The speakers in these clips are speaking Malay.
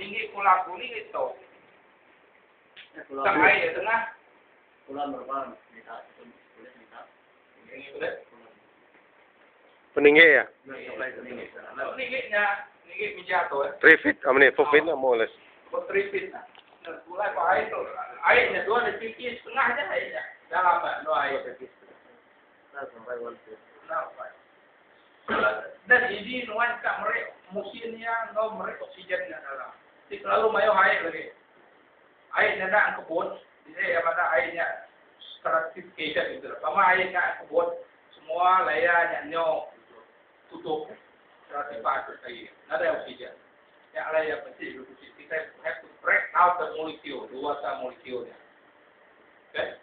tinggi kolam kuning itu. Tengah ya tengah. Kolam berapa? Meter, boleh meter. Ini boleh. Peninggi ya? Ini menjatuh ya. 3 feet, how many? 4 feet more or less. 3 feet. Mulai pak air tu. Airnya 2 feet setengah aja airnya. Dalam tak? No air. Dan ini nuan kat mereka musimnya no mereka oksigen dalam. Jadi selalu mayo air lagi. Airnya nak kebun, jadi apa dah airnya stratification itu. Sama airnya kebun, semua layarnya nyo tutup stratified air. Nada oksigen. Yang lain yang penting kita have to break out the molecule, dua molekulnya. Okay?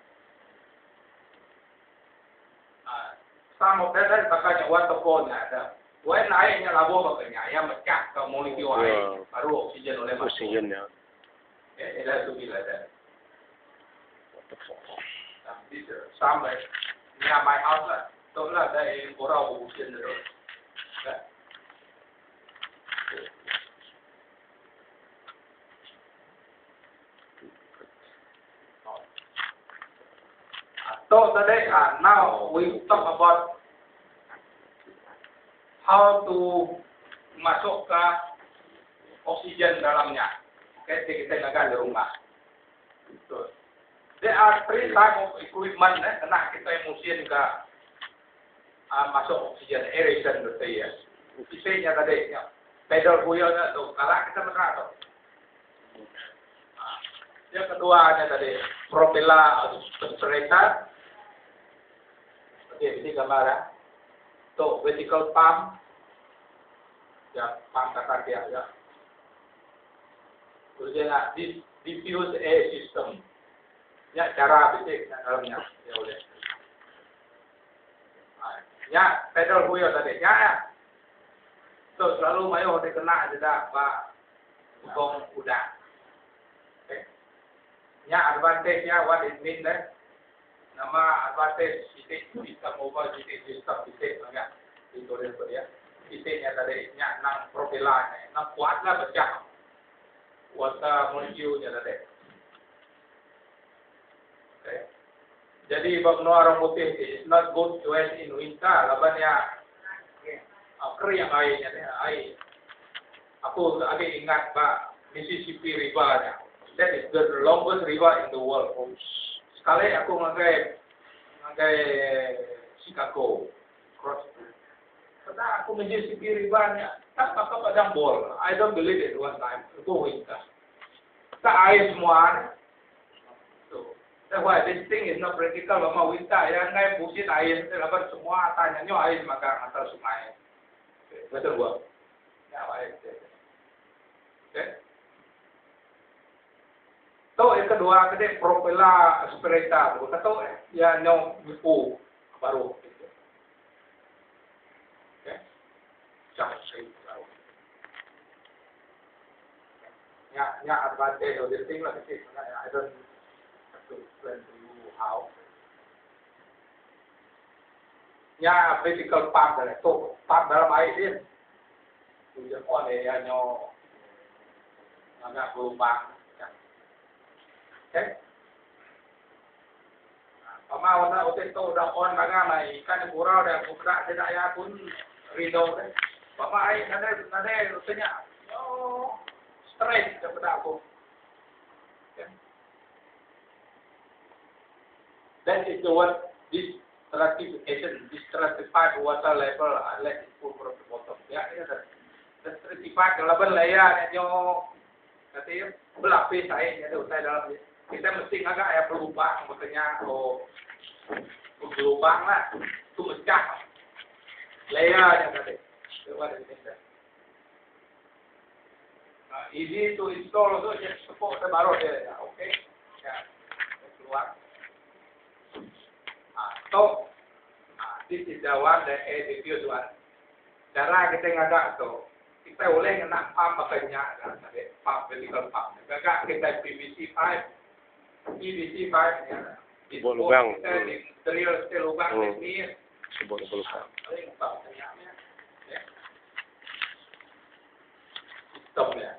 Some of that is makanya waterfall ada. When airnya labur makanya yang mecah ke molekul air baru oksigen oleh masuk. Oksigen ya. Okay, itu bila ada. Waterfall. Sampai near my house lah. Tu lah dari Borau oksigen tu. Okay. So today, now we talk about how to masuk ke oksigen dalamnya. Okay, kita jaga di rumah. So, there are 3 type of equipment kena kita mesin ke masuk oksigen, aeration gitu ya. Isinya tadi, pedal wheelnya tu, kalau kita benar tu. Yang keduanya tadi, propeller aspirator. Okey, ini gambar ya. So, vertical pump. Ya, pump kakak dia ya. Kemudian diffuse air system. Ya, cara basic dalamnya. Ya boleh. Ya, pedal wheel tadi. Ya. So, selalu mayo dikena ada pak butong udang. Okay. Ya, advantage-nya what it mean nama advantage titik sistem over titik sistem titik agak itu dia. Titiknya tadi nya nang propellernya, nang kuatlah pecah. Water molecule-nya tadi. Okay. Jadi bab orang putih is not good to use in winter, labannya kering airnya air. Aku lagi ingat Pak Mississippi River-nya. That is the longest river in the world. Sekali aku ngagai Chicago cross. Karena aku Mississippi River-nya tak pakai padang bol. I don't believe it one time. Itu winter. Tak air semua. So, that's why this thing is not practical. Lama winter, yang ngai pusing air, lepas semua tanya nyo air maka antar sungai. Betul buat. Ya, baik. Okay. So, yang kedua, kedai propeller aspirator. Kata ya nyo nipu baru. Okay. Jangan saya tahu. Ya advantage of this thing lah. I don't have to explain to you how. Ya vertical pump dah. So, pump dalam air dia. Tujuan on ya nyo agak berubah. Okay. Pemawan na otet to dah on baga mai kan kurau dah buka tidak ya pun rido deh. Bapak ai nade rutenya. Oh, straight kepada aku. Okay. That is the what this stratification, this stratified water level let it go from the bottom. Ya, ini dah. The stratified level layer nyo katanya berlapis airnya tu dalam dia. Kita mesti agak ya berubah, makanya berubah lah, itu mecah, layarnya tadi, coba kita. Easy to install tu, just support baru dia, okay? Ya, keluar. So, this is the one that diffuse one. Cara kita ngagak tu, kita boleh kena pump makanya, tadi pump vertical pump. Ngagak kita PVC pipe. PVC pipe ya. Sebuah lubang. Drill lubang ini. Sebuah lubang. Sistemnya.